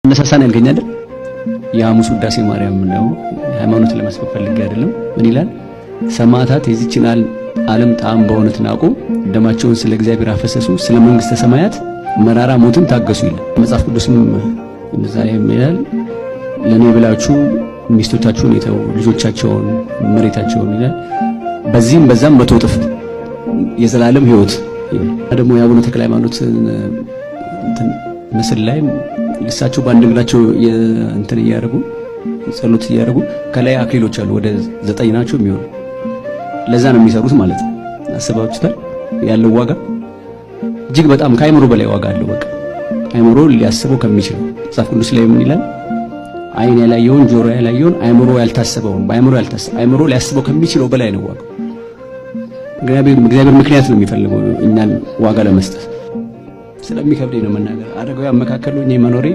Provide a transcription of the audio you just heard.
ነሳሳን ያልገኝ አይደል? የሐሙስ ውዳሴ ማርያም ነው። ሃይማኖት ለመስበክ ፈልጌ አይደለም። ምን ይላል? ሰማዕታት የዚችን ዓለም ጣዕም በእውነት ናቁ፣ ደማቸውን ስለ እግዚአብሔር አፈሰሱ፣ ስለ መንግሥተ ሰማያት መራራ ሞትን ታገሱ ይላል መጽሐፍ ቅዱስም። እንደዛ ይላል። ለኔ ብላችሁ ሚስቶቻችሁን የተው፣ ልጆቻቸውን፣ መሬታቸውን ይላል። በዚህም በዛም መቶ እጥፍ የዘላለም ሕይወት ደግሞ የአቡነ ተክለ ሃይማኖት እንትን ምስል ላይ እሳቸው በአንድ እግራቸው እንትን እያደረጉ ጸሎት እያደረጉ ከላይ አክሊሎች አሉ፣ ወደ 9 ናቸው የሚሆኑ። ለዛ ነው የሚሰሩት ማለት ነው። አስባችሁታል? ያለው ዋጋ እጅግ በጣም ከአይምሮ በላይ ዋጋ አለው። በቃ አይምሮ ሊያስበው ከሚችለው መጽሐፍ ቅዱስ ላይ ምን ይላል? አይን ያላየውን ጆሮ ያላየውን አይምሮ ያልታሰበውን አይምሮ ሊያስበው ከሚችለው በላይ ነው ዋጋው። እግዚአብሔር ምክንያት ነው የሚፈልገው እኛን ዋጋ ለመስጠት። ስለሚከብደኝ ነው መናገር። አደጋው ያመካከሉኝ መኖሬ